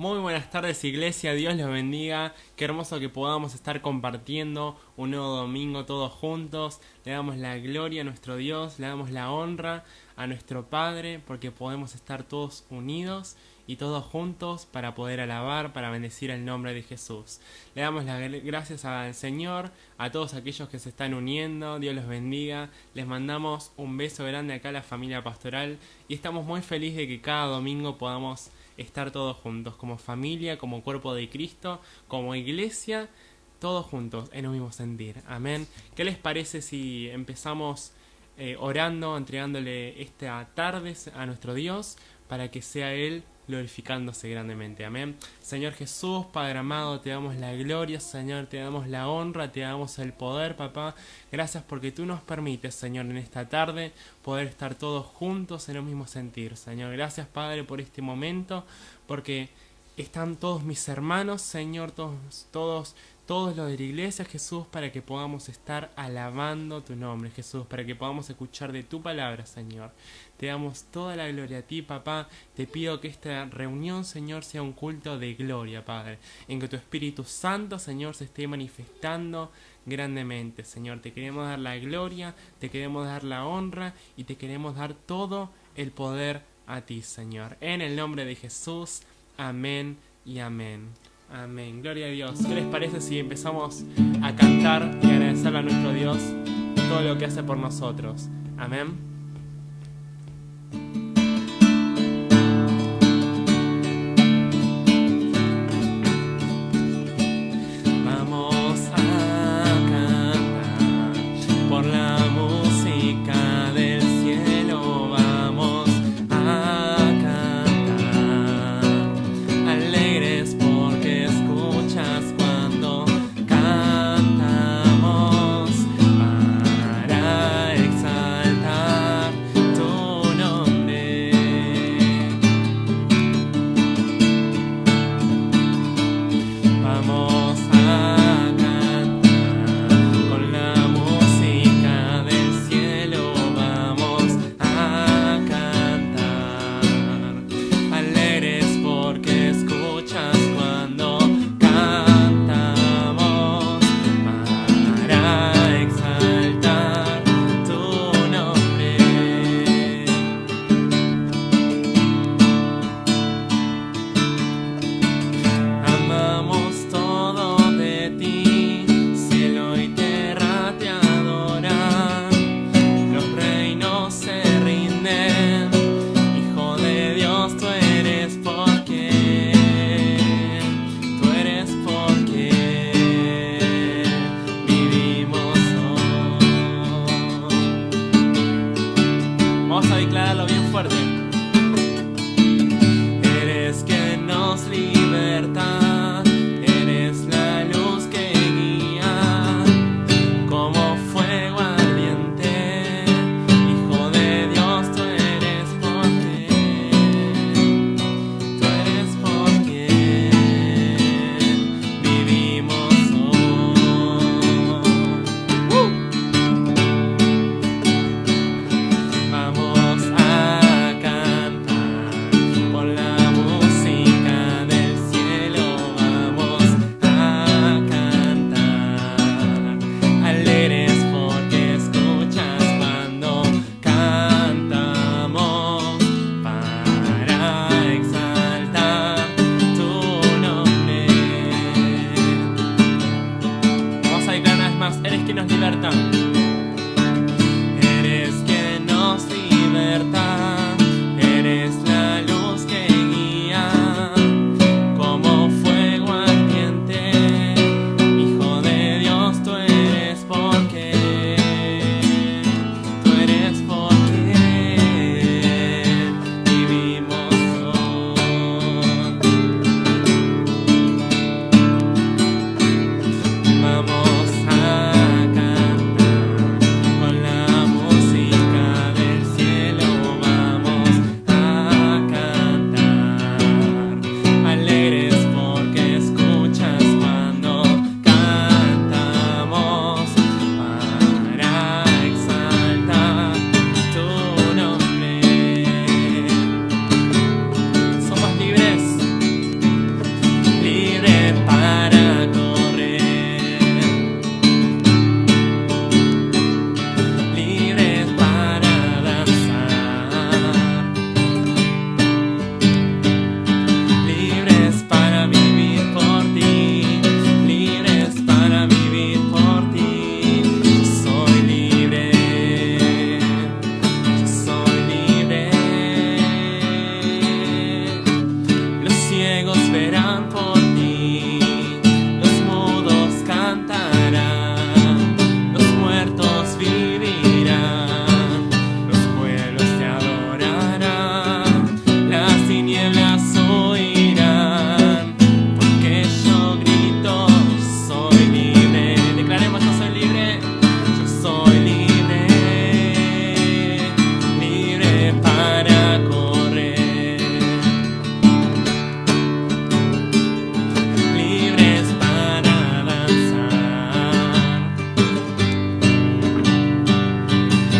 Muy buenas tardes, iglesia, Dios los bendiga. Qué hermoso que podamos estar compartiendo un nuevo domingo todos juntos. Le damos la gloria a nuestro Dios, le damos la honra a nuestro Padre, porque podemos estar todos unidos y todos juntos para poder alabar, para bendecir el nombre de Jesús. Le damos las gracias al Señor, a todos aquellos que se están uniendo, Dios los bendiga. Les mandamos un beso grande acá a la familia pastoral y estamos muy felices de que cada domingo podamos estar todos juntos, como familia, como cuerpo de Cristo, como iglesia, todos juntos en un mismo sentir. Amén. ¿Qué les parece si empezamos orando, entregándole esta tarde a nuestro Dios para que sea Él glorificándose grandemente? Amén. Señor Jesús, Padre amado, te damos la gloria, Señor, te damos la honra, te damos el poder, papá. Gracias porque tú nos permites, Señor, en esta tarde poder estar todos juntos en el mismo sentir, Señor. Gracias, Padre, por este momento, porque están todos mis hermanos, Señor, todos los de la iglesia, Jesús, para que podamos estar alabando tu nombre, Jesús, para que podamos escuchar de tu palabra, Señor. Te damos toda la gloria a ti, papá. Te pido que esta reunión, Señor, sea un culto de gloria, Padre, en que tu Espíritu Santo, Señor, se esté manifestando grandemente, Señor. Te queremos dar la gloria, te queremos dar la honra y te queremos dar todo el poder a ti, Señor. En el nombre de Jesús, amén y amén. Amén, gloria a Dios. ¿Qué les parece si empezamos a cantar y agradecerle a nuestro Dios todo lo que hace por nosotros? Amén. Vamos a cantar por la música del cielo. Vamos a cantar alegres porque escuchas cuando cantamos para exaltar ciegos verán por ti, los mudos cantarán, los muertos vivirán, los pueblos te adorarán, las tinieblas oirán, porque yo grito, soy libre. Declaremos, yo soy libre, yo soy libre, libre para correr, libres para danzar,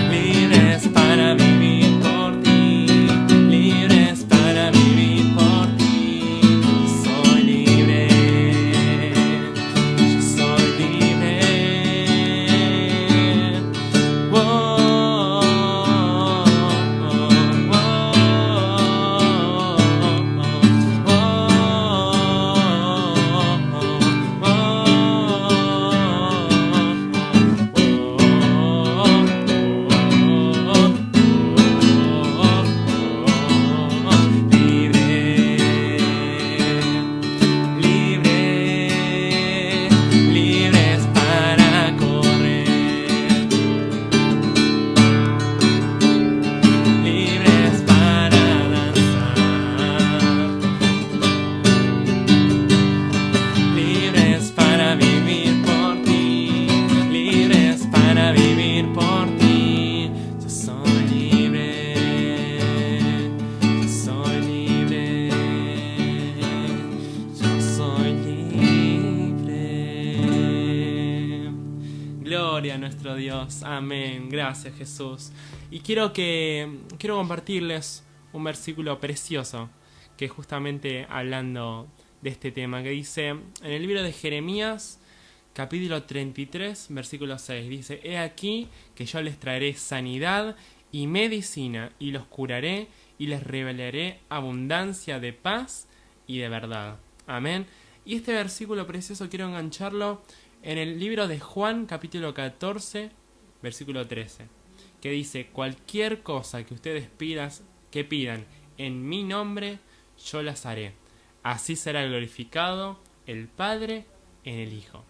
libres para vivir por ti, libres para vivir por ti. Yo soy libre, yo soy libre. Oh, oh, libres para correr, libres para danzar, libres para vivir por ti, libres para vivir por ti. Yo soy libre, yo soy libre, yo soy libre. Gloria a nuestro Dios, amén. Gracias, Jesús. Y quiero compartirles un versículo precioso que justamente hablando de este tema, que dice en el libro de Jeremías, capítulo 33, versículo 6, dice: He aquí que yo les traeré sanidad y medicina, y los curaré, y les revelaré abundancia de paz y de verdad. Amén. Y este versículo precioso quiero engancharlo en el libro de Juan, capítulo 14, versículo 13, que dice: cualquier cosa que ustedes pidan en mi nombre, yo las haré. Así será glorificado el Padre en el Hijo.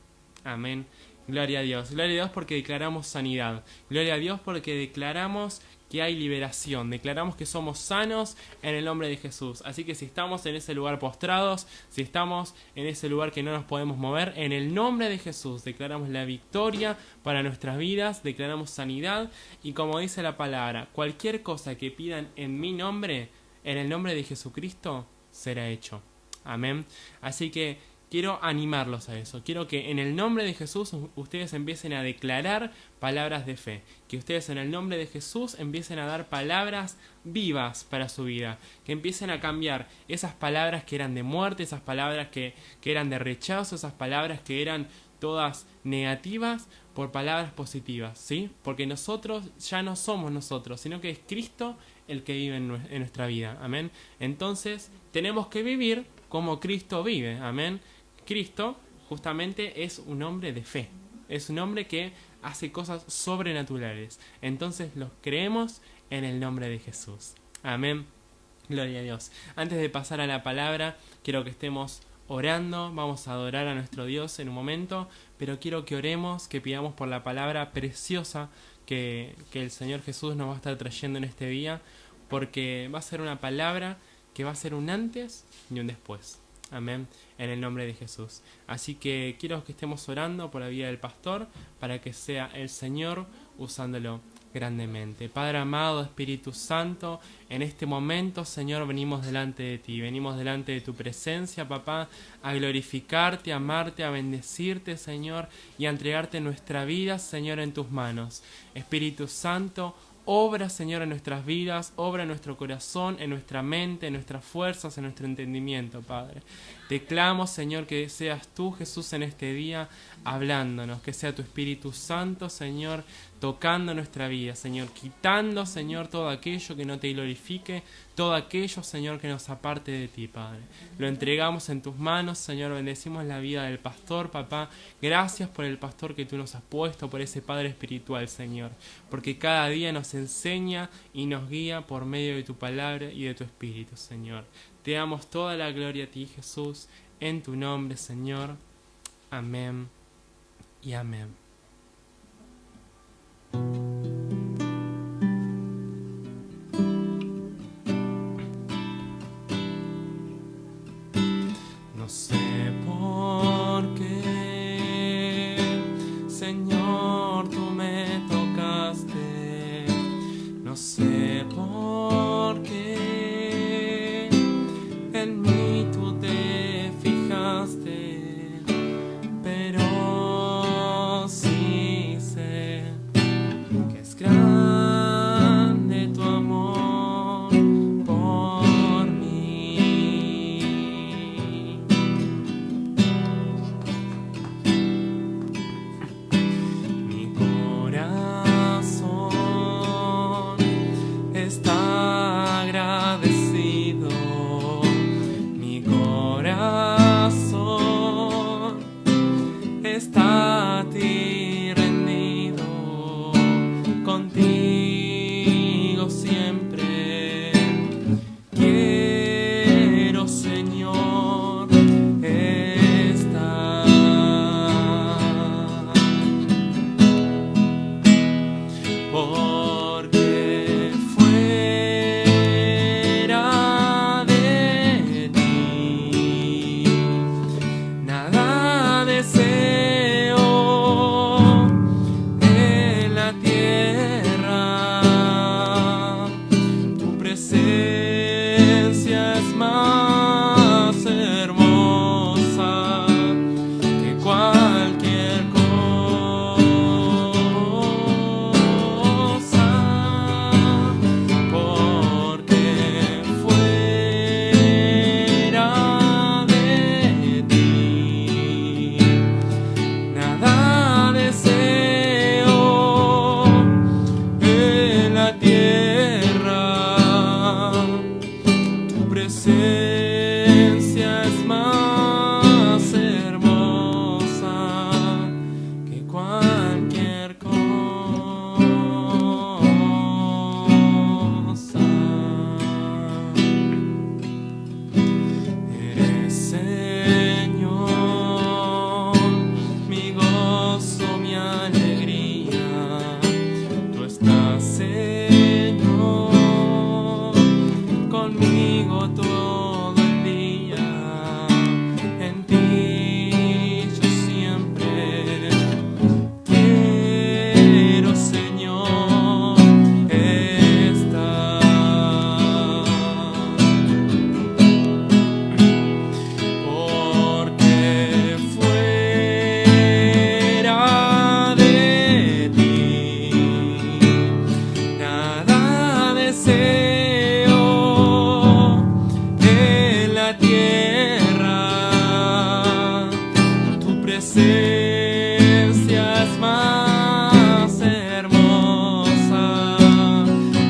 Amén. Gloria a Dios. Gloria a Dios porque declaramos sanidad. Gloria a Dios porque declaramos que hay liberación. Declaramos que somos sanos en el nombre de Jesús. Así que si estamos en ese lugar postrados, si estamos en ese lugar que no nos podemos mover, en el nombre de Jesús declaramos la victoria para nuestras vidas, declaramos sanidad. Y como dice la palabra, cualquier cosa que pidan en mi nombre, en el nombre de Jesucristo, será hecho. Amén. Así que quiero animarlos a eso. Quiero que en el nombre de Jesús ustedes empiecen a declarar palabras de fe. Que ustedes en el nombre de Jesús empiecen a dar palabras vivas para su vida. Que empiecen a cambiar esas palabras que eran de muerte, esas palabras que eran de rechazo, esas palabras que eran todas negativas por palabras positivas, ¿sí? Porque nosotros ya no somos nosotros, sino que es Cristo el que vive en nuestra vida. Amén. Entonces tenemos que vivir como Cristo vive. Amén. Cristo justamente es un hombre de fe, es un hombre que hace cosas sobrenaturales. Entonces los creemos en el nombre de Jesús. Amén. Gloria a Dios. Antes de pasar a la palabra, quiero que estemos orando. Vamos a adorar a nuestro Dios en un momento, pero quiero que oremos, que pidamos por la palabra preciosa que el Señor Jesús nos va a estar trayendo en este día, porque va a ser una palabra que va a ser un antes y un después. Amén, en el nombre de Jesús. Así que quiero que estemos orando por la vida del pastor, para que sea el Señor usándolo grandemente. Padre amado, Espíritu Santo, en este momento, Señor, venimos delante de ti, venimos delante de tu presencia, papá, a glorificarte, a amarte, a bendecirte, Señor, y a entregarte nuestra vida, Señor, en tus manos. Espíritu Santo, obra, Señor, en nuestras vidas, obra en nuestro corazón, en nuestra mente, en nuestras fuerzas, en nuestro entendimiento, Padre. Te clamo, Señor, que seas tú, Jesús, en este día, hablándonos, que sea tu Espíritu Santo, Señor, tocando nuestra vida, Señor, quitando, Señor, todo aquello que no te glorifique, todo aquello, Señor, que nos aparte de ti, Padre. Lo entregamos en tus manos, Señor, bendecimos la vida del pastor, papá. Gracias por el pastor que tú nos has puesto, por ese Padre espiritual, Señor, porque cada día nos enseña y nos guía por medio de tu palabra y de tu Espíritu, Señor. Te damos toda la gloria a ti, Jesús, en tu nombre, Señor. Amén y amén. No sé por qué, Señor, tú me tocaste. No sé por qué en mí tú te fijaste, pero sí sé que es grande tu amor por mí. Mi corazón está agradecido, mi corazón está a ti rendido, contigo siempre quiero, Señor, estar. Porque fuera de ti nada deseo en la tierra. Tu presencia es más hermosa que cualquier cosa, porque fuera de ti nada deseo en la tierra. Tu presencia es más hermosa que cualquier cosa. Eres, Señor, mi gozo, mi alegría. Tú estás, Señor, conmigo todo el día. En ti yo siempre quiero, Señor, estar. Porque fuera de ti nada deseo en la tierra. Tu presencia es más hermosa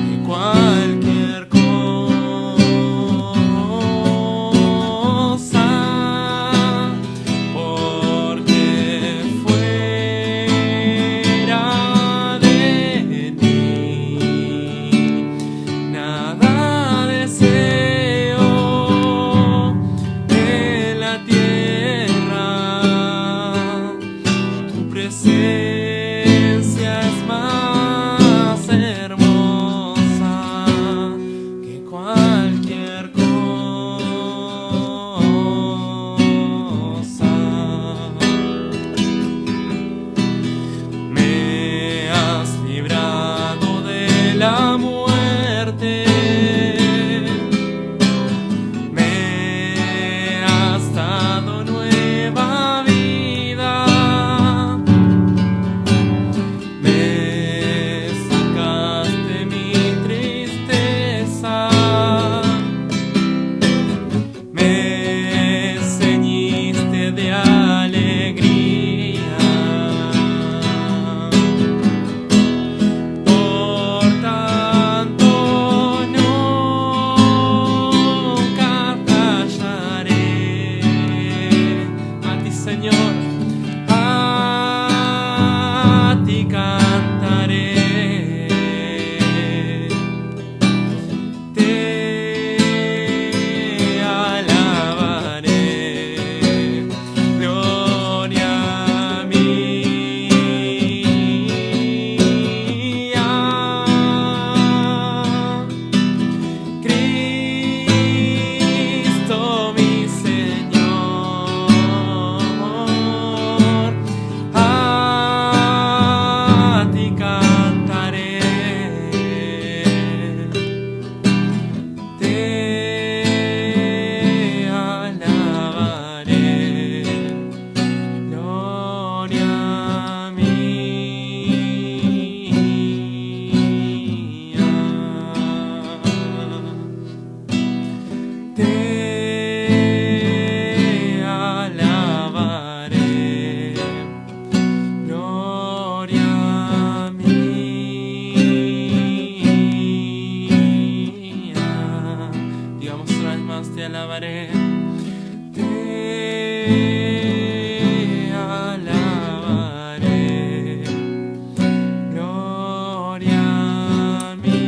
que cualquier cosa, porque fuera de ti nada deseo en la tierra. Tu presencia es más hermosa que cualquier cosa. Me has librado de la muerte, me has dado nueva vida, me sacaste mi tristeza, me ceñiste de alegría. Por tanto nunca callaré a ti, Señor, a ti cantaré. Te alabaré. Gloria mía.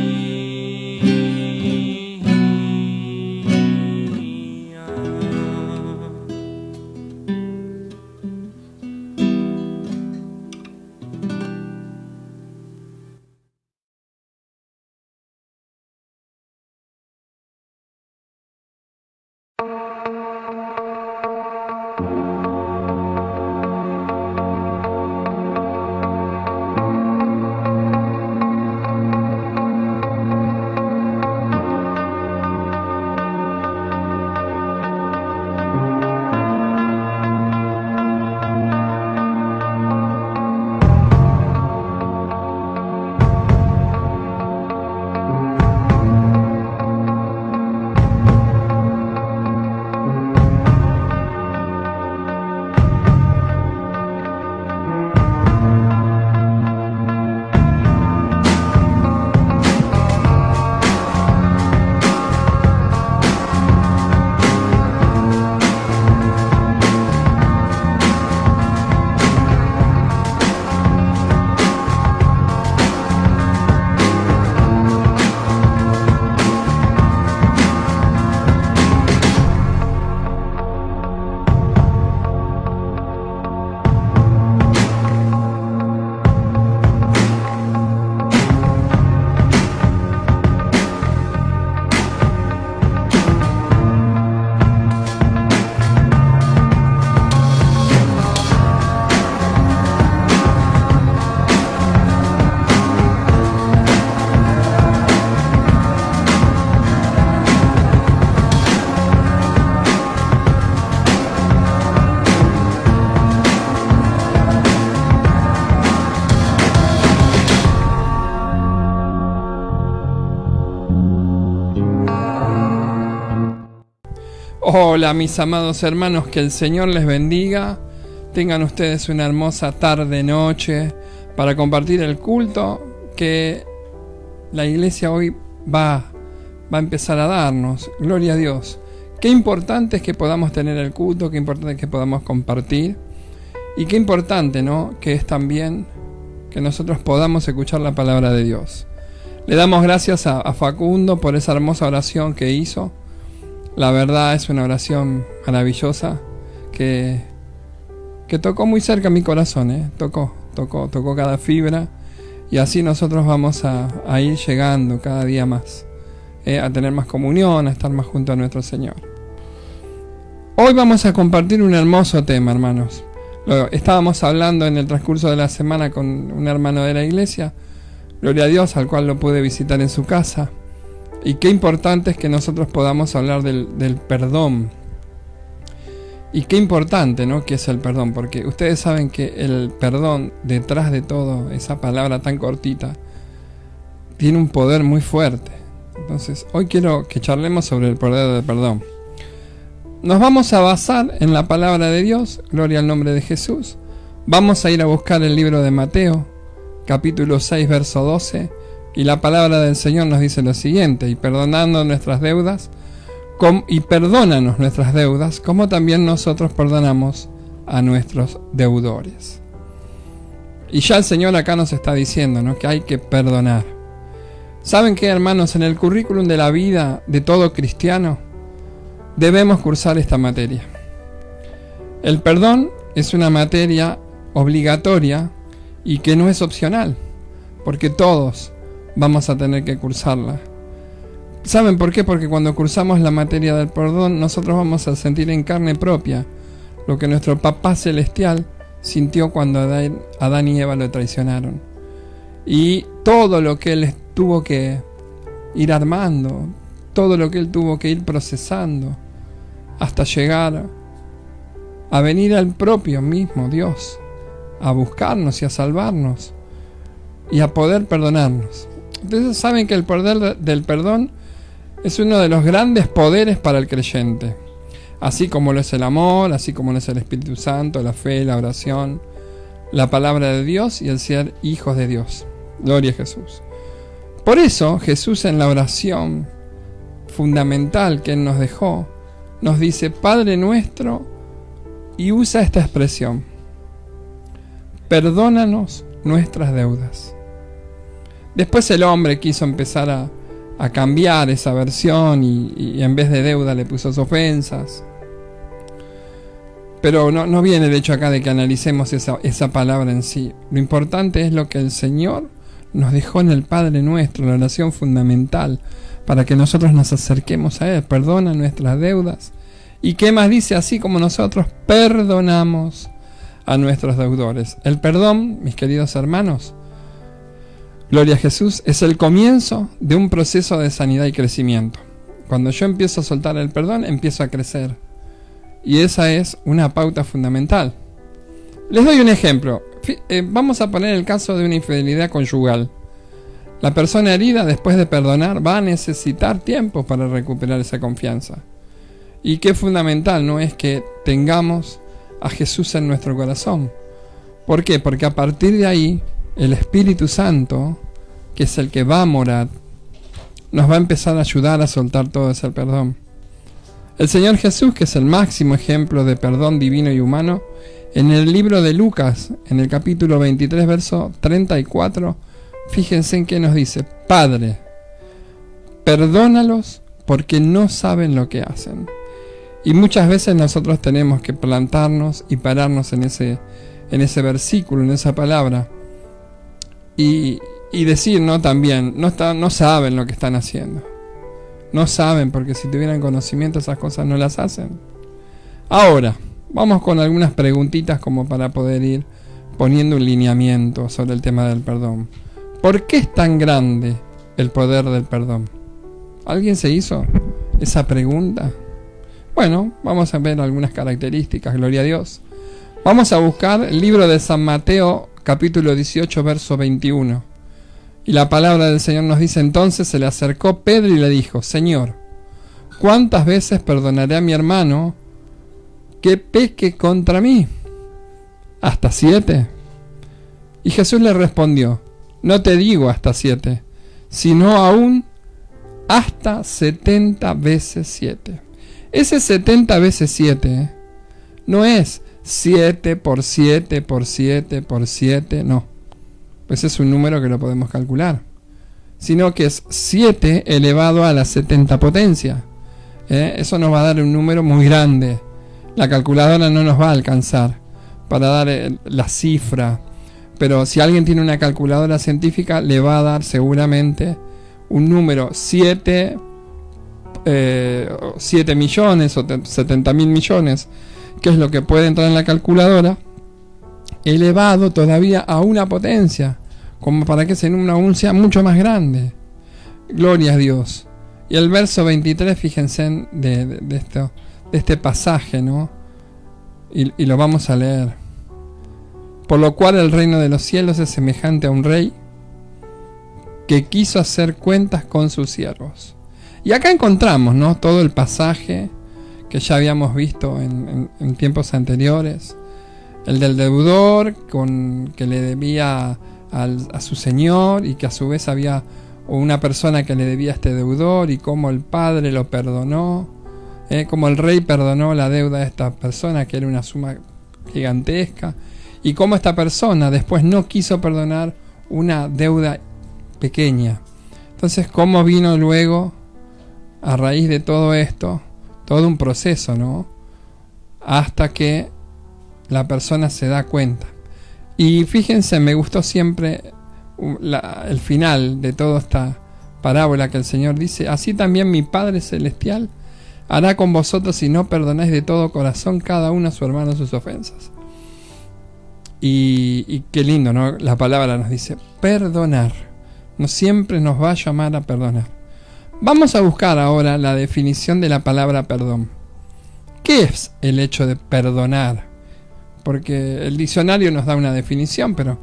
Hola mis amados hermanos, que el Señor les bendiga. Tengan ustedes una hermosa tarde, noche para compartir el culto que la iglesia hoy va a empezar a darnos. Gloria a Dios. Qué importante es que podamos tener el culto, qué importante es que podamos compartir y qué importante, ¿no?, que es también que nosotros podamos escuchar la palabra de Dios. Le damos gracias a Facundo por esa hermosa oración que hizo. La verdad es una oración maravillosa que tocó muy cerca mi corazón, tocó cada fibra, y así nosotros vamos a ir llegando cada día más, a tener más comunión, a estar más junto a nuestro Señor. Hoy vamos a compartir un hermoso tema, hermanos. Estábamos hablando en el transcurso de la semana con un hermano de la iglesia, gloria a Dios, al cual lo pude visitar en su casa. Y qué importante es que nosotros podamos hablar del perdón. Y qué importante, ¿no?, que es el perdón, porque ustedes saben que el perdón, detrás de todo, esa palabra tan cortita, tiene un poder muy fuerte. Entonces, hoy quiero que charlemos sobre el poder del perdón. Nos vamos a basar en la palabra de Dios, gloria al nombre de Jesús. Vamos a ir a buscar el libro de Mateo, capítulo 6, verso 12. Y la palabra del Señor nos dice lo siguiente: y perdónanos nuestras deudas, como también nosotros perdonamos a nuestros deudores. Y ya el Señor acá nos está diciendo, ¿no?, que hay que perdonar. ¿Saben qué, hermanos? En el currículum de la vida de todo cristiano debemos cursar esta materia. El perdón es una materia obligatoria y que no es opcional, porque todos vamos a tener que cursarla. ¿Saben por qué? Porque cuando cursamos la materia del perdón, nosotros vamos a sentir en carne propia lo que nuestro Papá Celestial sintió cuando Adán y Eva lo traicionaron. Y todo lo que Él tuvo que ir armando, todo lo que Él tuvo que ir procesando, hasta llegar a venir al propio mismo Dios, a buscarnos y a salvarnos, y a poder perdonarnos. Entonces saben que el poder del perdón es uno de los grandes poderes para el creyente, así como lo es el amor, así como lo es el Espíritu Santo, la fe, la oración, la palabra de Dios y el ser hijos de Dios. Gloria a Jesús. Por eso Jesús, en la oración fundamental que Él nos dejó, nos dice: Padre nuestro, y usa esta expresión: perdónanos nuestras deudas. Después el hombre quiso empezar a cambiar esa versión y en vez de deuda le puso ofensas. Pero no viene el hecho acá de que analicemos esa palabra en sí. Lo importante es lo que el Señor nos dejó en el Padre Nuestro, la oración fundamental, para que nosotros nos acerquemos a Él. Perdona nuestras deudas. ¿Y qué más dice? Así como nosotros perdonamos a nuestros deudores. El perdón, mis queridos hermanos, gloria a Jesús, es el comienzo de un proceso de sanidad y crecimiento. Cuando yo empiezo a soltar el perdón, empiezo a crecer. Y esa es una pauta fundamental. Les doy un ejemplo. Vamos a poner el caso de una infidelidad conyugal. La persona herida, después de perdonar, va a necesitar tiempo para recuperar esa confianza. Y qué fundamental, ¿no? Es que tengamos a Jesús en nuestro corazón. ¿Por qué? Porque a partir de ahí, el Espíritu Santo, que es el que va a morar, nos va a empezar a ayudar a soltar todo ese perdón. El Señor Jesús, que es el máximo ejemplo de perdón divino y humano, en el libro de Lucas, en el capítulo 23, verso 34, fíjense en qué nos dice: Padre, perdónalos porque no saben lo que hacen. Y muchas veces nosotros tenemos que plantarnos y pararnos en ese versículo, en esa palabra, y decir, ¿no? También, no saben lo que están haciendo. No saben, porque si tuvieran conocimiento esas cosas no las hacen. Ahora, vamos con algunas preguntitas como para poder ir poniendo un lineamiento sobre el tema del perdón. ¿Por qué es tan grande el poder del perdón? ¿Alguien se hizo esa pregunta? Bueno, vamos a ver algunas características, gloria a Dios. Vamos a buscar el libro de San Mateo, capítulo 18, verso 21. Y la palabra del Señor nos dice: entonces se le acercó Pedro y le dijo: Señor, ¿cuántas veces perdonaré a mi hermano que peque contra mí? ¿Hasta 7? Y Jesús le respondió: no te digo hasta 7, sino aún hasta 70 veces 7. Ese 70 veces 7 no es 7 por 7 por 7 por 7, no. Pues es un número que lo podemos calcular, sino que es 7 elevado a la 70 potencia. Eso nos va a dar un número muy grande. La calculadora no nos va a alcanzar para dar la cifra, pero si alguien tiene una calculadora científica, le va a dar seguramente un número 7 millones o 70 mil millones, que es lo que puede entrar en la calculadora, elevado todavía a una potencia, como para que ese número aún sea mucho más grande. Gloria a Dios. Y el verso 23, fíjense de este pasaje, ¿no? Y lo vamos a leer. Por lo cual el reino de los cielos es semejante a un rey que quiso hacer cuentas con sus siervos. Y acá encontramos, ¿no?, todo el pasaje que ya habíamos visto en tiempos anteriores. El del deudor que le debía a su señor, y que a su vez había una persona que le debía a este deudor, y cómo el padre lo perdonó, cómo el rey perdonó la deuda de esta persona, que era una suma gigantesca, y cómo esta persona después no quiso perdonar una deuda pequeña. Entonces, cómo vino luego, a raíz de todo esto, todo un proceso, ¿no? Hasta que la persona se da cuenta. Y fíjense, me gustó siempre el final de toda esta parábola, que el Señor dice: así también mi Padre Celestial hará con vosotros si no perdonáis de todo corazón cada uno a su hermano sus ofensas. Y qué lindo, ¿no? La palabra nos dice perdonar. No siempre nos va a llamar a perdonar. Vamos a buscar ahora la definición de la palabra perdón. ¿Qué es el hecho de perdonar? Porque el diccionario nos da una definición, pero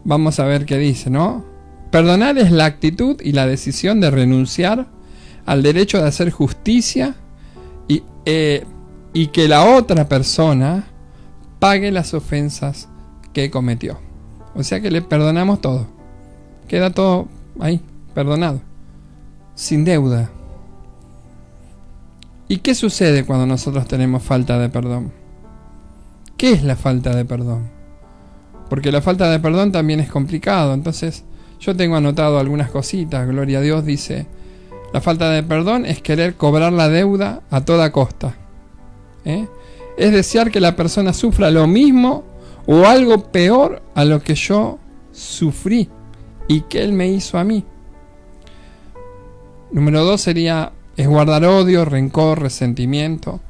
vamos a ver qué dice, ¿no? Perdonar es la actitud y la decisión de renunciar al derecho de hacer justicia y que la otra persona pague las ofensas que cometió. O sea que le perdonamos todo. Queda todo ahí, perdonado, sin deuda. ¿Y qué sucede cuando nosotros tenemos falta de perdón? ¿Qué es la falta de perdón? Porque la falta de perdón también es complicado. Entonces, yo tengo anotado algunas cositas. Gloria a Dios, dice: la falta de perdón es querer cobrar la deuda a toda costa. Es desear que la persona sufra lo mismo o algo peor a lo que yo sufrí y que él me hizo a mí. Número 2 es guardar odio, rencor, resentimiento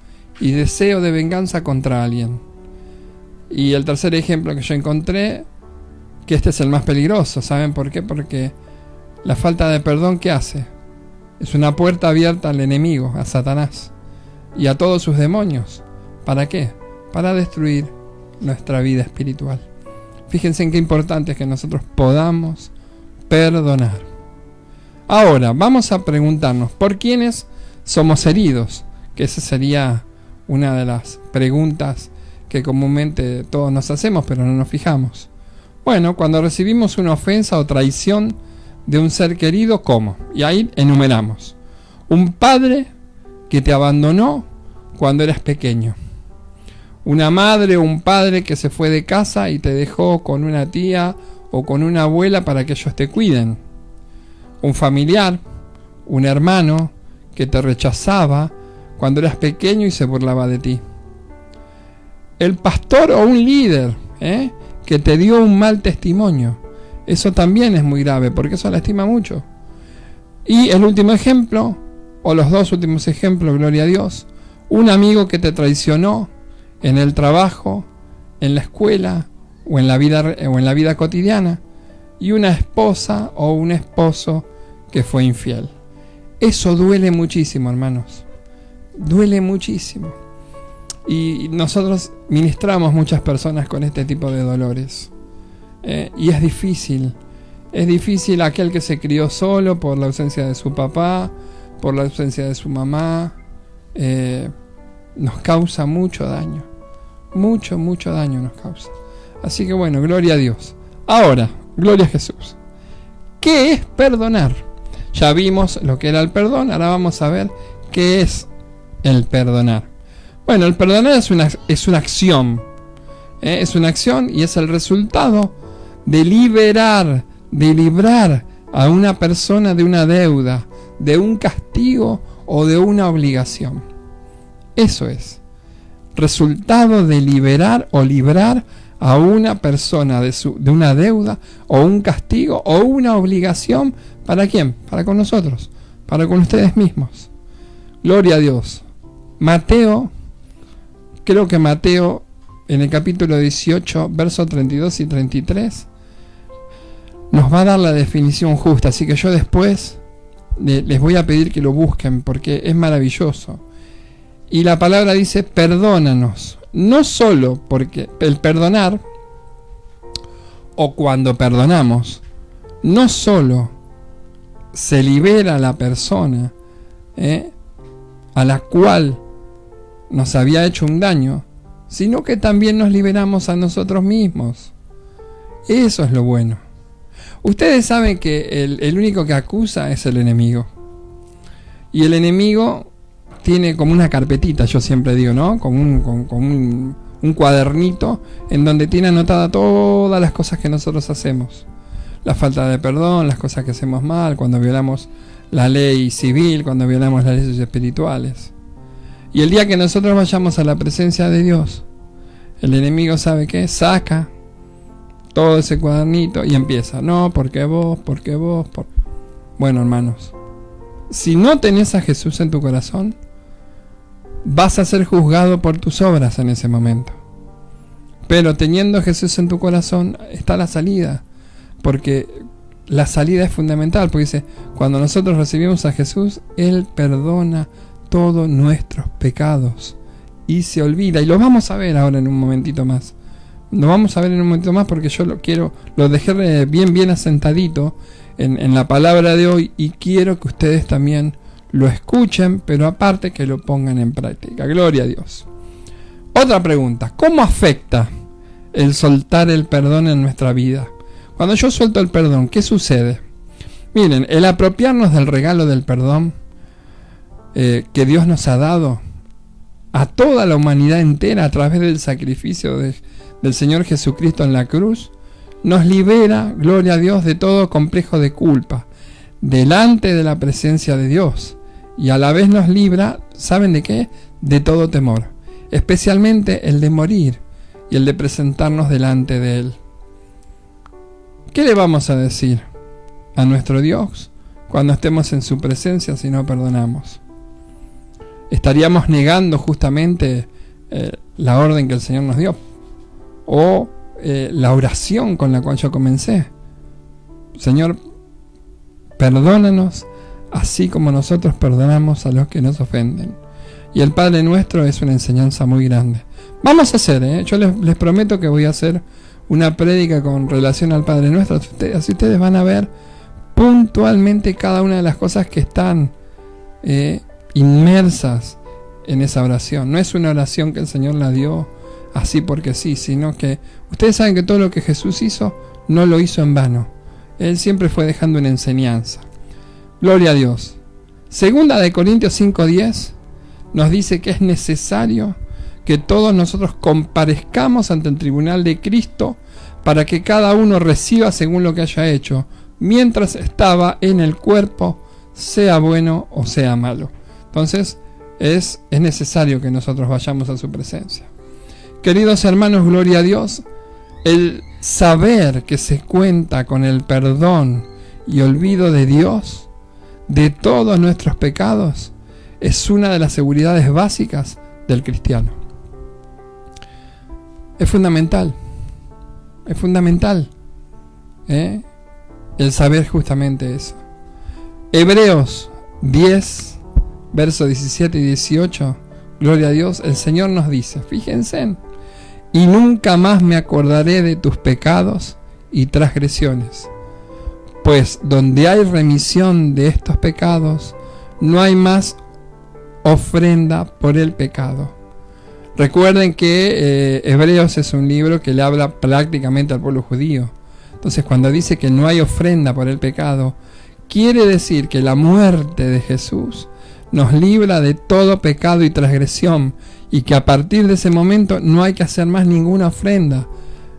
y deseo de venganza contra alguien. Y el tercer ejemplo que yo encontré, que este es el más peligroso, ¿saben por qué? Porque la falta de perdón, ¿qué hace? Es una puerta abierta al enemigo, a Satanás y a todos sus demonios. ¿Para qué? Para destruir nuestra vida espiritual. Fíjense en qué importante es que nosotros podamos perdonar. Ahora, vamos a preguntarnos, ¿por quiénes somos heridos? Que esa sería una de las preguntas que comúnmente todos nos hacemos, pero no nos fijamos. Bueno, cuando recibimos una ofensa o traición de un ser querido, ¿cómo? Y ahí enumeramos. Un padre que te abandonó cuando eras pequeño. Una madre o un padre que se fue de casa y te dejó con una tía o con una abuela para que ellos te cuiden. Un familiar, un hermano que te rechazaba cuando eras pequeño y se burlaba de ti. El pastor o un líder que te dio un mal testimonio. Eso también es muy grave porque eso lastima mucho. Y el último ejemplo, o los dos últimos ejemplos, gloria a Dios, un amigo que te traicionó en el trabajo, en la escuela o en la vida cotidiana, y una esposa o un esposo que fue infiel. Eso duele muchísimo, hermanos. Duele muchísimo. Y nosotros ministramos muchas personas con este tipo de dolores. Y es difícil. Es difícil aquel que se crió solo por la ausencia de su papá, por la ausencia de su mamá. Nos causa mucho daño. Mucho daño nos causa. Así que bueno, gloria a Dios. Ahora, gloria a Jesús. ¿Qué es perdonar? Ya vimos lo que era el perdón, ahora vamos a ver qué es el perdonar. Bueno, el perdonar es una acción. Es una acción y es el resultado de librar a una persona de una deuda, de un castigo o de una obligación. Eso es. Resultado de liberar o librar a una persona de una deuda o un castigo o una obligación. ¿Para quién? Para con nosotros, para con ustedes mismos. Gloria a Dios. Creo que Mateo en el capítulo 18, versos 32 y 33 nos va a dar la definición justa, así que yo después les voy a pedir que lo busquen porque es maravilloso. Y la palabra dice: perdónanos. No solo porque el perdonar, o cuando perdonamos, no solo se libera a la persona a la cual nos había hecho un daño, sino que también nos liberamos a nosotros mismos. Eso es lo bueno. Ustedes saben que el único que acusa es el enemigo. Y el enemigo tiene como una carpetita, yo siempre digo, ¿no? Como un cuadernito en donde tiene anotada todas las cosas que nosotros hacemos. La falta de perdón, las cosas que hacemos mal, cuando violamos la ley civil, cuando violamos las leyes espirituales. Y el día que nosotros vayamos a la presencia de Dios, el enemigo, ¿sabe qué? Saca todo ese cuadernito y empieza. No, porque vos. Bueno, hermanos, si no tenés a Jesús en tu corazón, vas a ser juzgado por tus obras en ese momento. Pero teniendo a Jesús en tu corazón está la salida, porque la salida es fundamental, porque dice, cuando nosotros recibimos a Jesús, Él perdona todos nuestros pecados y se olvida. Y lo vamos a ver ahora en un momentito más. Lo vamos a ver en un momentito más porque yo lo dejé bien asentadito en la palabra de hoy y quiero que ustedes también lo escuchen, pero aparte que lo pongan en práctica. Gloria a Dios. Otra pregunta: ¿cómo afecta el soltar el perdón en nuestra vida? Cuando yo suelto el perdón, ¿qué sucede? Miren, el apropiarnos del regalo del perdón que Dios nos ha dado a toda la humanidad entera a través del sacrificio del Señor Jesucristo en la cruz, nos libera, gloria a Dios, de todo complejo de culpa, delante de la presencia de Dios, y a la vez nos libra, ¿saben de qué? De todo temor, especialmente el de morir y el de presentarnos delante de Él. ¿Qué le vamos a decir a nuestro Dios cuando estemos en su presencia si no perdonamos? Estaríamos negando justamente la orden que el Señor nos dio, o la oración con la cual yo comencé. Señor, perdónanos así como nosotros perdonamos a los que nos ofenden. Y el Padre Nuestro es una enseñanza muy grande. Vamos a hacer, yo les prometo que voy a hacer una prédica con relación al Padre Nuestro. Así ustedes van a ver puntualmente cada una de las cosas que están inmersas en esa oración. No es una oración que el Señor la dio así porque sí, sino que ustedes saben que todo lo que Jesús hizo no lo hizo en vano. Él siempre fue dejando una enseñanza. Gloria a Dios. Segunda de Corintios 5:10 nos dice que es necesario que todos nosotros comparezcamos ante el tribunal de Cristo para que cada uno reciba según lo que haya hecho, mientras estaba en el cuerpo, sea bueno o sea malo. Entonces, es necesario que nosotros vayamos a su presencia. Queridos hermanos, gloria a Dios, el saber que se cuenta con el perdón y olvido de Dios de todos nuestros pecados es una de las seguridades básicas del cristiano. Es fundamental el saber justamente eso. Hebreos 10, versos 17 y 18, gloria a Dios, el Señor nos dice, fíjense, y nunca más me acordaré de tus pecados y transgresiones, pues donde hay remisión de estos pecados, no hay más ofrenda por el pecado. Recuerden que Hebreos es un libro que le habla prácticamente al pueblo judío. Entonces, cuando dice que no hay ofrenda por el pecado, quiere decir que la muerte de Jesús nos libra de todo pecado y transgresión, y que a partir de ese momento no hay que hacer más ninguna ofrenda.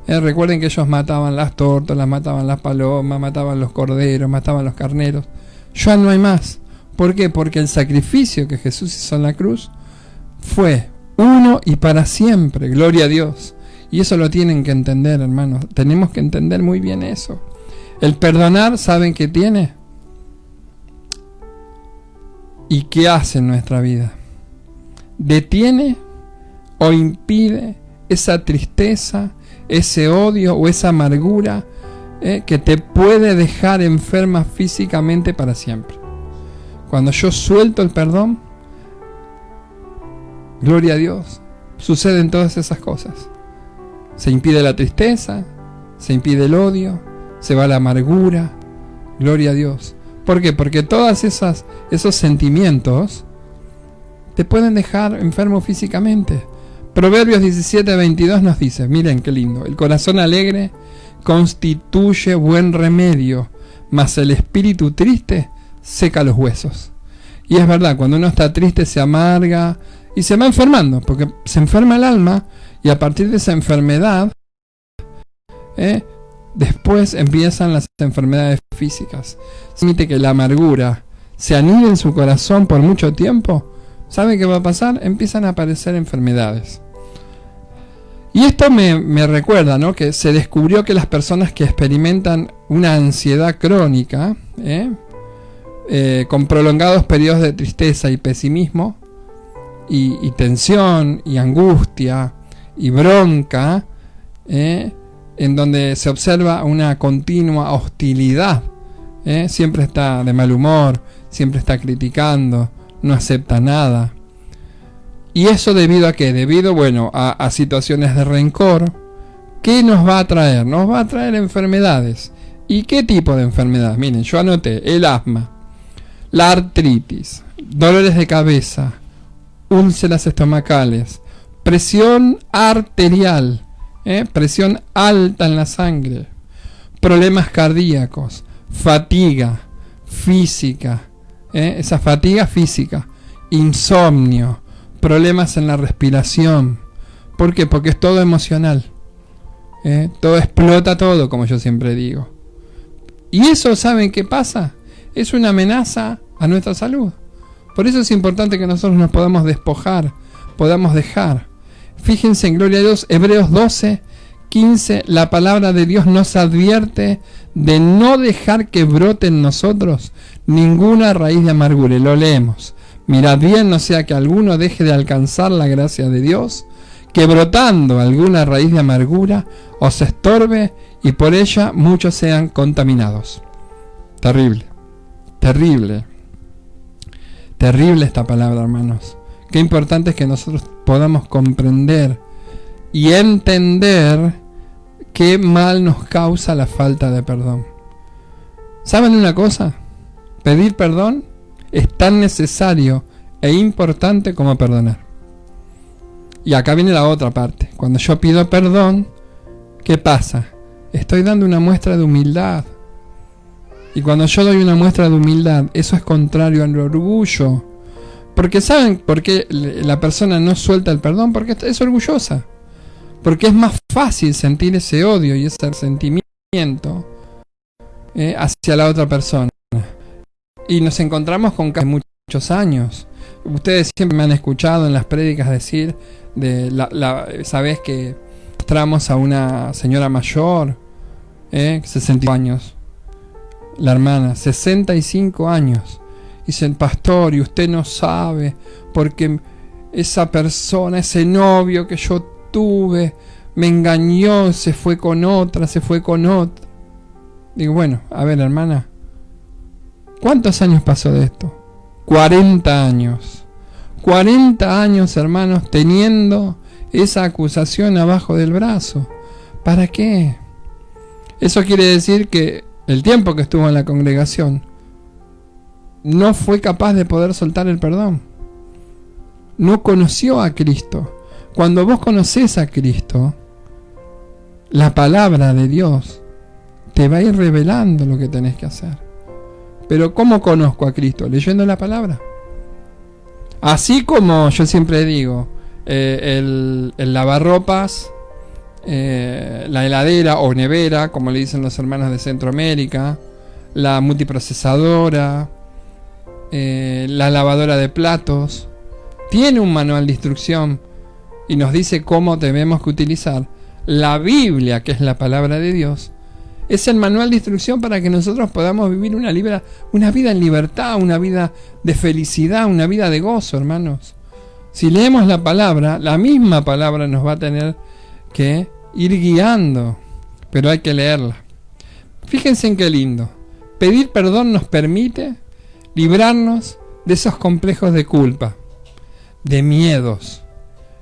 Recuerden que ellos mataban las tórtolas, mataban las palomas, mataban los corderos, mataban los carneros. Ya no hay más. ¿Por qué? Porque el sacrificio que Jesús hizo en la cruz fue uno y para siempre, gloria a Dios. Y eso lo tienen que entender, hermanos. Tenemos que entender muy bien eso. El perdonar, ¿saben qué tiene? ¿Y qué hace en nuestra vida? Detiene o impide esa tristeza, ese odio o esa amargura que te puede dejar enferma físicamente para siempre. Cuando yo suelto el perdón, gloria a Dios, suceden todas esas cosas. Se impide la tristeza, se impide el odio, se va la amargura, gloria a Dios. ¿Por qué? Porque todos esos sentimientos te pueden dejar enfermo físicamente. Proverbios 17:22 nos dice, miren qué lindo, el corazón alegre constituye buen remedio, mas el espíritu triste seca los huesos. Y es verdad, cuando uno está triste se amarga y se va enfermando, porque se enferma el alma, y a partir de esa enfermedad, después empiezan las enfermedades físicas. Si permite que la amargura se anide en su corazón por mucho tiempo, ¿sabe qué va a pasar? Empiezan a aparecer enfermedades. Y esto me recuerda, ¿no?, que se descubrió que las personas que experimentan una ansiedad crónica, con prolongados periodos de tristeza y pesimismo, y tensión, y angustia, y bronca, en donde se observa una continua hostilidad, siempre está de mal humor, siempre está criticando, no acepta nada. ¿Y eso debido a qué? Debido, bueno, a situaciones de rencor. ¿Qué nos va a traer? Nos va a traer enfermedades. ¿Y qué tipo de enfermedades? Miren, yo anoté el asma, la artritis, dolores de cabeza, úlceras estomacales, presión arterial, presión alta en la sangre, problemas cardíacos, fatiga física, esa fatiga física, insomnio, problemas en la respiración. ¿Por qué? Porque es todo emocional. Todo explota todo, como yo siempre digo. Y eso, ¿saben qué pasa? Es una amenaza a nuestra salud. Por eso es importante que nosotros nos podamos despojar, podamos dejar. Fíjense en gloria a Dios, Hebreos 12:15, la palabra de Dios nos advierte de no dejar que brote en nosotros ninguna raíz de amargura. Y lo leemos. Mirad bien, no sea que alguno deje de alcanzar la gracia de Dios, que brotando alguna raíz de amargura os estorbe y por ella muchos sean contaminados. Terrible, terrible, terrible esta palabra, hermanos. Qué importante es que nosotros podamos comprender y entender qué mal nos causa la falta de perdón. ¿Saben una cosa? Pedir perdón es tan necesario e importante como perdonar. Y acá viene la otra parte. Cuando yo pido perdón, ¿qué pasa? Estoy dando una muestra de humildad. Y cuando yo doy una muestra de humildad, eso es contrario al orgullo. Porque ¿saben por qué la persona no suelta el perdón? Porque es orgullosa. Porque es más fácil sentir ese odio y ese resentimiento hacia la otra persona. Y nos encontramos con casi muchos años. Ustedes siempre me han escuchado en las prédicas decir ¿sabes que mostramos a una señora mayor, 65 años, la hermana, 65 años, dicen, pastor, y usted no sabe, porque esa persona, ese novio que yo tuve, me engañó, se fue con otra. Digo, bueno, a ver, hermana, ¿cuántos años pasó de esto? 40 años. 40 años, hermanos, teniendo esa acusación abajo del brazo. ¿Para qué? Eso quiere decir que el tiempo que estuvo en la congregación no fue capaz de poder soltar el perdón. No conoció a Cristo. Cuando vos conocés a Cristo, la palabra de Dios te va a ir revelando lo que tenés que hacer. Pero ¿cómo conozco a Cristo? Leyendo la palabra. Así como yo siempre digo, el lavarropas, la heladera o nevera, como le dicen los hermanos de Centroamérica, la multiprocesadora, la lavadora de platos, tiene un manual de instrucción y nos dice cómo tenemos que utilizar. La Biblia, que es la palabra de Dios, es el manual de instrucción para que nosotros podamos vivir una vida en libertad, una vida de felicidad, una vida de gozo, hermanos. Si leemos la palabra, la misma palabra nos va a tener que ir guiando, pero hay que leerla. Fíjense en qué lindo. Pedir perdón nos permite librarnos de esos complejos de culpa, de miedos,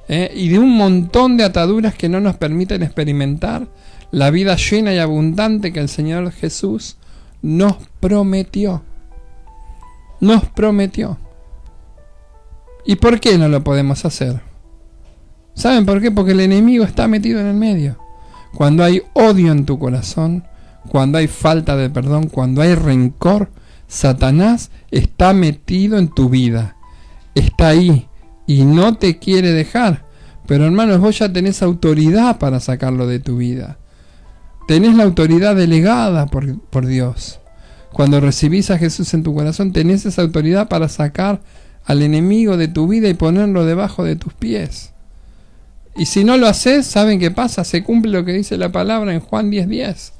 y de un montón de ataduras que no nos permiten experimentar la vida llena y abundante que el Señor Jesús nos prometió. Nos prometió. ¿Y por qué no lo podemos hacer? ¿Saben por qué? Porque el enemigo está metido en el medio. Cuando hay odio en tu corazón, cuando hay falta de perdón, cuando hay rencor, Satanás está metido en tu vida. Está ahí y no te quiere dejar. Pero hermanos, vos ya tenés autoridad para sacarlo de tu vida. Tenés la autoridad delegada por Dios. Cuando recibís a Jesús en tu corazón, tenés esa autoridad para sacar al enemigo de tu vida y ponerlo debajo de tus pies. Y si no lo haces, ¿saben qué pasa? Se cumple lo que dice la palabra en Juan 10:10.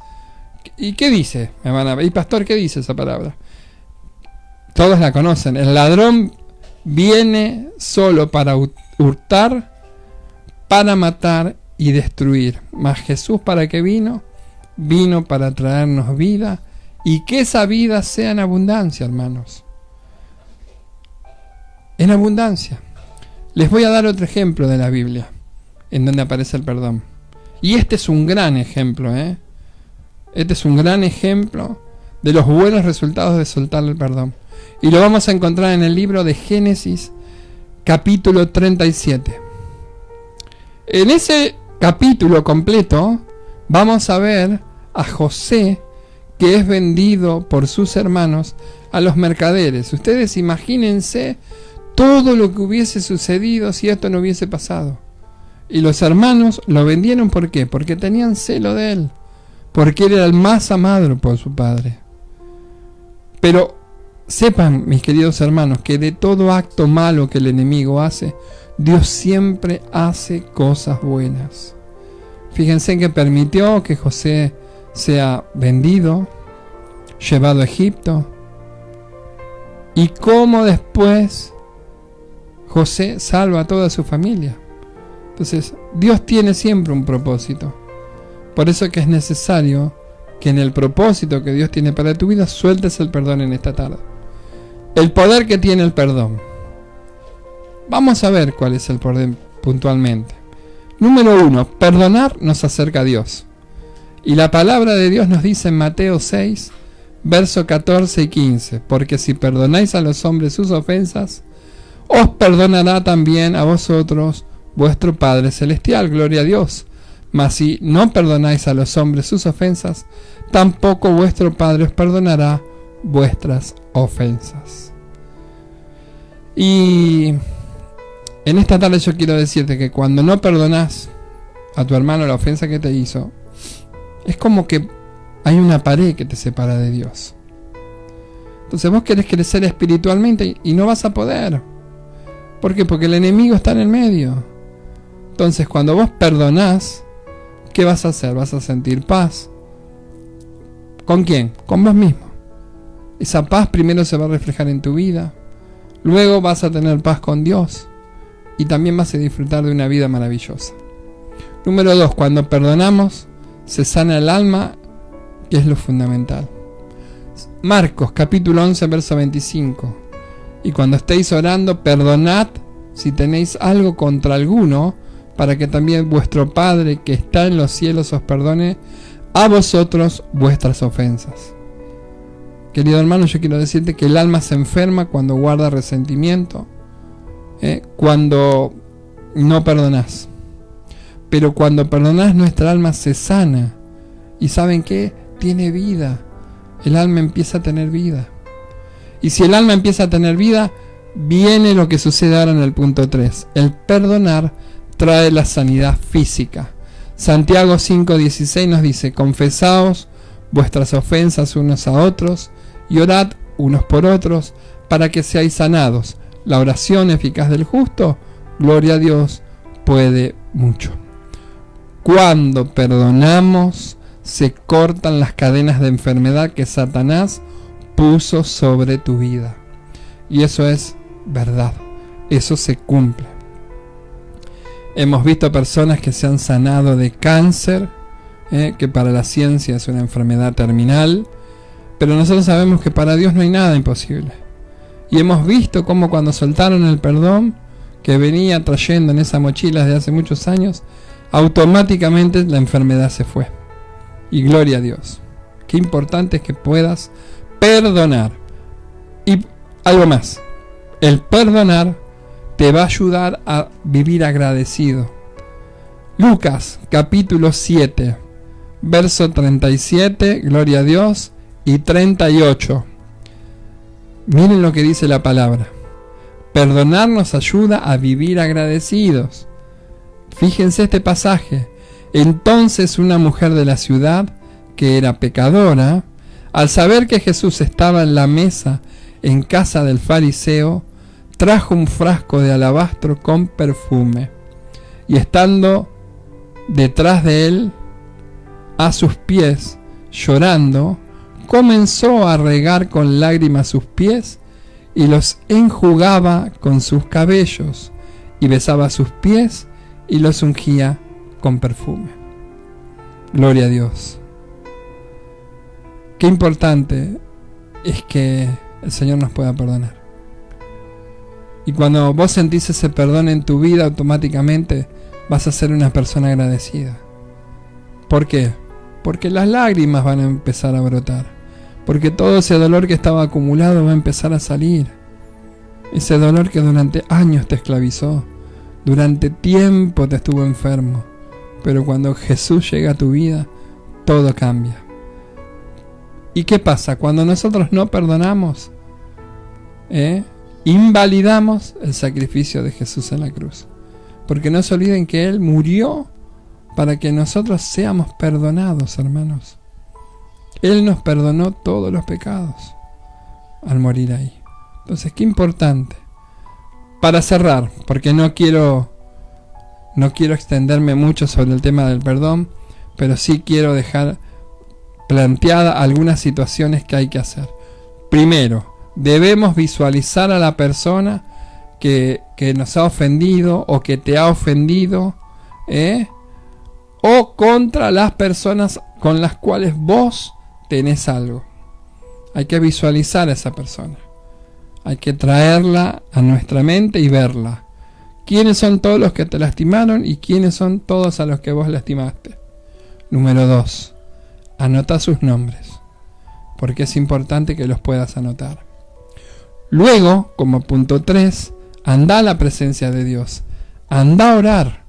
¿Y qué dice? ¿Y pastor, qué dice esa palabra? Todos la conocen. El ladrón viene solo para hurtar, para matar y destruir. Mas Jesús, ¿para qué vino? Vino para traernos vida y que esa vida sea en abundancia, hermanos. En abundancia. Les voy a dar otro ejemplo de la Biblia en donde aparece el perdón. Y este es un gran ejemplo, Este es un gran ejemplo de los buenos resultados de soltar el perdón. Y lo vamos a encontrar en el libro de Génesis, capítulo 37. En ese capítulo completo vamos a ver a José, que es vendido por sus hermanos a los mercaderes. Ustedes imagínense todo lo que hubiese sucedido si esto no hubiese pasado. Y los hermanos lo vendieron, ¿por qué? Porque tenían celo de él, porque él era el más amado por su padre. Pero sepan, mis queridos hermanos, que de todo acto malo que el enemigo hace, Dios siempre hace cosas buenas. Fíjense que permitió que José sea vendido, llevado a Egipto, y cómo después José salva a toda su familia. Entonces, Dios tiene siempre un propósito. Por eso que es necesario que en el propósito que Dios tiene para tu vida sueltes el perdón en esta tarde. El poder que tiene el perdón. Vamos a ver cuál es el poder puntualmente. Número 1, perdonar nos acerca a Dios. Y la palabra de Dios nos dice en Mateo 6, versos 14 y 15, porque si perdonáis a los hombres sus ofensas, os perdonará también a vosotros vuestro Padre Celestial, gloria a Dios. Mas si no perdonáis a los hombres sus ofensas, tampoco vuestro Padre os perdonará vuestras ofensas. Y en esta tarde yo quiero decirte que cuando no perdonás a tu hermano la ofensa que te hizo, es como que hay una pared que te separa de Dios. Entonces vos querés crecer espiritualmente y no vas a poder. ¿Por qué? Porque el enemigo está en el medio. Entonces cuando vos perdonás, ¿qué vas a hacer? Vas a sentir paz. ¿Con quién? Con vos mismo. Esa paz primero se va a reflejar en tu vida. Luego vas a tener paz con Dios. Y también vas a disfrutar de una vida maravillosa. Número 2, cuando perdonamos, se sana el alma, que es lo fundamental. Marcos capítulo 11, verso 25. Y cuando estéis orando, perdonad si tenéis algo contra alguno, para que también vuestro Padre que está en los cielos os perdone a vosotros vuestras ofensas. Querido hermano, yo quiero decirte que el alma se enferma cuando guarda resentimiento, cuando no perdonás. Pero cuando perdonás, nuestra alma se sana. ¿Y saben qué? Tiene vida. El alma empieza a tener vida. Y si el alma empieza a tener vida, viene lo que sucede ahora en el punto 3. El perdonar trae la sanidad física. Santiago 5:16 nos dice: confesaos vuestras ofensas unos a otros y orad unos por otros para que seáis sanados. La oración eficaz del justo, gloria a Dios, puede mucho. Cuando perdonamos, se cortan las cadenas de enfermedad que Satanás puso sobre tu vida. Y eso es verdad. Eso se cumple. Hemos visto personas que se han sanado de cáncer, que para la ciencia es una enfermedad terminal, pero nosotros sabemos que para Dios no hay nada imposible. Y hemos visto cómo cuando soltaron el perdón que venía trayendo en esa mochila desde hace muchos años, automáticamente la enfermedad se fue. Y gloria a Dios. Qué importante es que puedas perdonar. Y algo más. El perdonar te va a ayudar a vivir agradecido. Lucas capítulo 7, verso 37, gloria a Dios, y 38. Miren lo que dice la palabra. Perdonar nos ayuda a vivir agradecidos. Fíjense este pasaje. Entonces una mujer de la ciudad, que era pecadora, al saber que Jesús estaba en la mesa en casa del fariseo, trajo un frasco de alabastro con perfume, y estando detrás de él, a sus pies, llorando, comenzó a regar con lágrimas sus pies y los enjugaba con sus cabellos, y besaba sus pies y los ungía con perfume. Gloria a Dios. Qué importante es que el Señor nos pueda perdonar. Y cuando vos sentís ese perdón en tu vida, automáticamente vas a ser una persona agradecida. ¿Por qué? Porque las lágrimas van a empezar a brotar. Porque todo ese dolor que estaba acumulado va a empezar a salir. Ese dolor que durante años te esclavizó. Durante tiempo te estuvo enfermo. Pero cuando Jesús llega a tu vida, todo cambia. ¿Y qué pasa? Cuando nosotros no perdonamos, invalidamos el sacrificio de Jesús en la cruz. Porque no se olviden que Él murió para que nosotros seamos perdonados, hermanos. Él nos perdonó todos los pecados al morir ahí. Entonces, qué importante. Para cerrar, porque no quiero extenderme mucho sobre el tema del perdón, pero sí quiero dejar planteada algunas situaciones que hay que hacer. Primero, debemos visualizar a la persona que nos ha ofendido o que te ha ofendido, o contra las personas con las cuales vos tenés algo. Hay que visualizar a esa persona. Hay que traerla a nuestra mente y verla. ¿Quiénes son todos los que te lastimaron y quiénes son todos a los que vos lastimaste? Número 2. Anota sus nombres, porque es importante que los puedas anotar. Luego, como punto 3, anda a la presencia de Dios. Anda a orar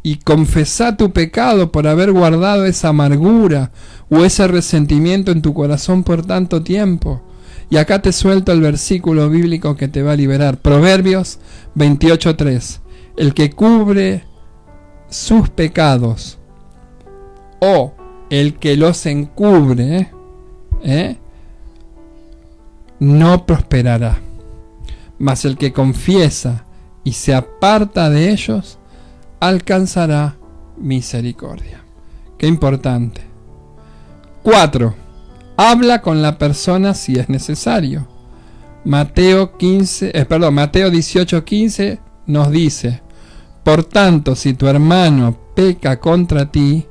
y confesá tu pecado por haber guardado esa amargura o ese resentimiento en tu corazón por tanto tiempo. Y acá te suelto el versículo bíblico que te va a liberar. Proverbios 28:3. El que cubre sus pecados o el que los encubre, no prosperará. Mas el que confiesa y se aparta de ellos, alcanzará misericordia. Qué importante. 4. Habla con la persona si es necesario. Mateo 18:15 nos dice: por tanto, si tu hermano peca contra ti,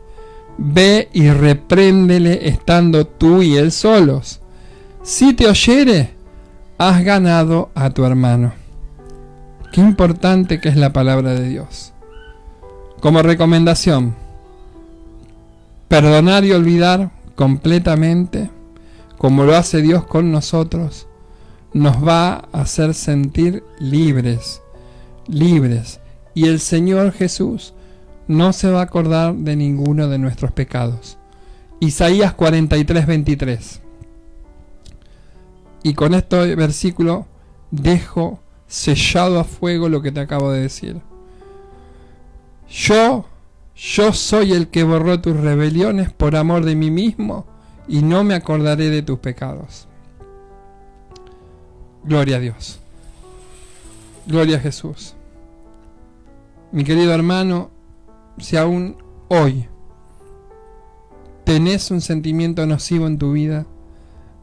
ve y repréndele estando tú y él solos. Si te oyere, has ganado a tu hermano. Qué importante que es la palabra de Dios. Como recomendación, perdonar y olvidar completamente, como lo hace Dios con nosotros, nos va a hacer sentir libres. Y el Señor Jesús no se va a acordar de ninguno de nuestros pecados. Isaías 43:23. Y con este versículo dejo sellado a fuego lo que te acabo de decir. Yo soy el que borró tus rebeliones por amor de mí mismo, y no me acordaré de tus pecados. Gloria a Dios. Gloria a Jesús. Mi querido hermano, si aún hoy tenés un sentimiento nocivo en tu vida,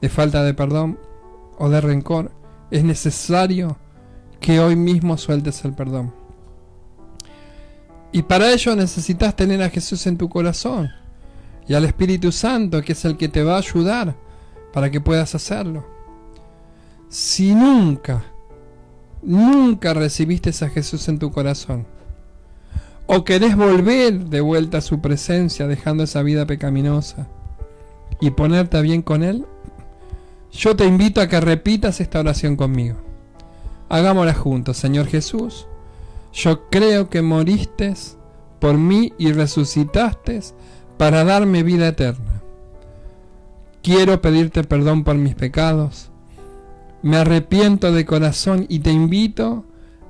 de falta de perdón o de rencor, es necesario que hoy mismo sueltes el perdón. Y para ello necesitas tener a Jesús en tu corazón y al Espíritu Santo, que es el que te va a ayudar para que puedas hacerlo. Si nunca recibiste a Jesús en tu corazón, o querés volver de vuelta a su presencia dejando esa vida pecaminosa y ponerte bien con Él, yo te invito a que repitas esta oración conmigo. Hagámosla juntos. Señor Jesús, yo creo que moriste por mí y resucitaste para darme vida eterna. Quiero pedirte perdón por mis pecados. Me arrepiento de corazón y te invito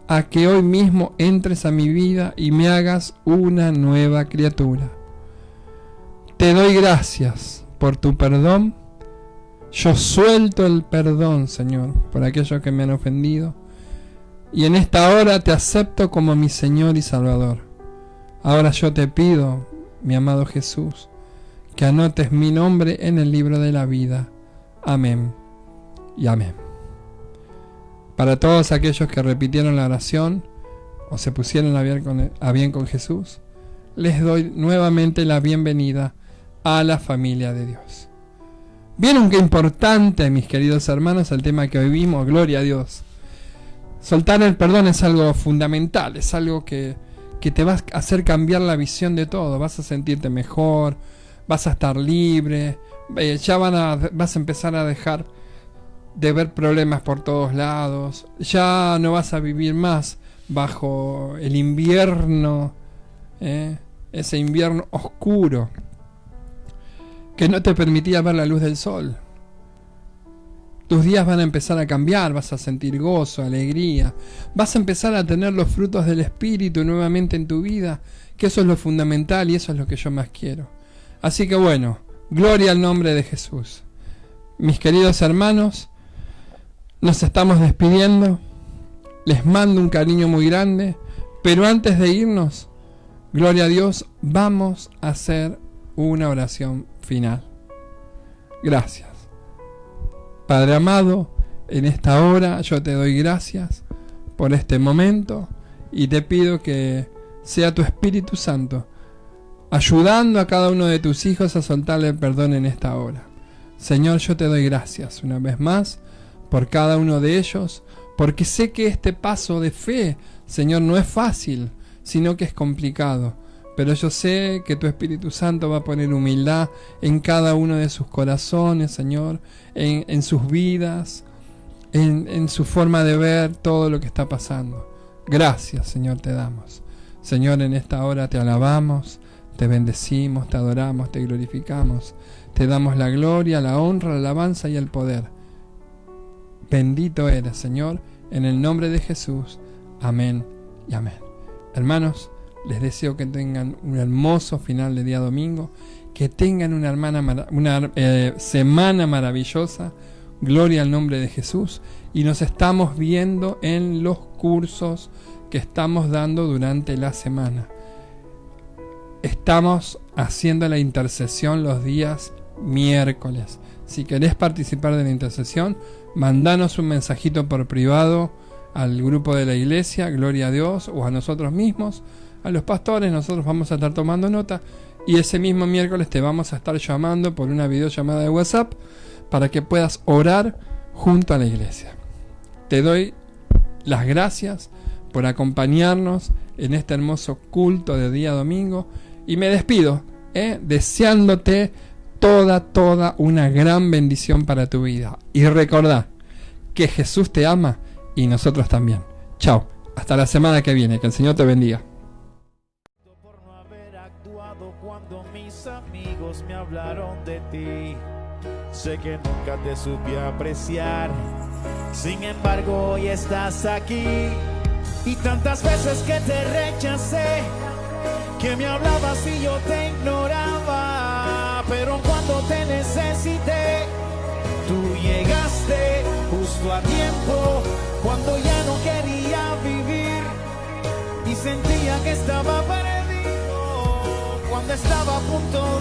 a que hoy mismo entres a mi vida y me hagas una nueva criatura. Te doy gracias por tu perdón. Yo suelto el perdón, Señor, por aquellos que me han ofendido. Y en esta hora te acepto como mi Señor y Salvador. Ahora yo te pido, mi amado Jesús, que anotes mi nombre en el libro de la vida. Amén y amén. Para todos aquellos que repitieron la oración o se pusieron a bien con Jesús, les doy nuevamente la bienvenida a la familia de Dios. ¿Vieron qué importante, mis queridos hermanos, el tema que hoy vimos? Gloria a Dios. Soltar el perdón es algo fundamental, es algo que te va a hacer cambiar la visión de todo. Vas a sentirte mejor, vas a estar libre, vas a empezar a dejar de ver problemas por todos lados. Ya no vas a vivir más bajo el invierno, ese invierno oscuro que no te permitía ver la luz del sol. Tus días van a empezar a cambiar, vas a sentir gozo, alegría, vas a empezar a tener los frutos del Espíritu nuevamente en tu vida, que eso es lo fundamental y eso es lo que yo más quiero. Así que bueno, gloria al nombre de Jesús. Mis queridos hermanos, nos estamos despidiendo, les mando un cariño muy grande, pero antes de irnos, gloria a Dios, vamos a hacer una oración final. Gracias. Padre amado, en esta hora yo te doy gracias por este momento y te pido que sea tu Espíritu Santo ayudando a cada uno de tus hijos a soltarle el perdón en esta hora. Señor, yo te doy gracias una vez más por cada uno de ellos, porque sé que este paso de fe, Señor, no es fácil, sino que es complicado. Pero yo sé que tu Espíritu Santo va a poner humildad en cada uno de sus corazones, Señor, en sus vidas, en su forma de ver todo lo que está pasando. Gracias, Señor, te damos. Señor, en esta hora te alabamos, te bendecimos, te adoramos, te glorificamos. Te damos la gloria, la honra, la alabanza y el poder. Bendito eres, Señor, en el nombre de Jesús. Amén y amén. Hermanos, les deseo que tengan un hermoso final de día domingo, que tengan una semana maravillosa. Gloria al nombre de Jesús. Y nos estamos viendo en los cursos que estamos dando durante la semana. Estamos haciendo la intercesión los días miércoles. Si querés participar de la intercesión, mandanos un mensajito por privado al grupo de la iglesia, Gloria a Dios, o a nosotros mismos, a los pastores. Nosotros vamos a estar tomando nota y ese mismo miércoles te vamos a estar llamando por una videollamada de WhatsApp para que puedas orar junto a la iglesia. Te doy las gracias por acompañarnos en este hermoso culto de día domingo y me despido deseándote toda una gran bendición para tu vida. Y recordá que Jesús te ama y nosotros también. Chao, hasta la semana que viene, que el Señor te bendiga. Por no haber actuado cuando mis amigos me hablaron de ti, sé que nunca te supe apreciar, sin embargo hoy estás aquí. Y tantas veces que te rechacé, que me hablabas y yo te ignoraba, pero cuando te necesité, tú llegaste justo a tiempo, cuando ya no quería vivir y sentía que estaba perdido, cuando estaba a punto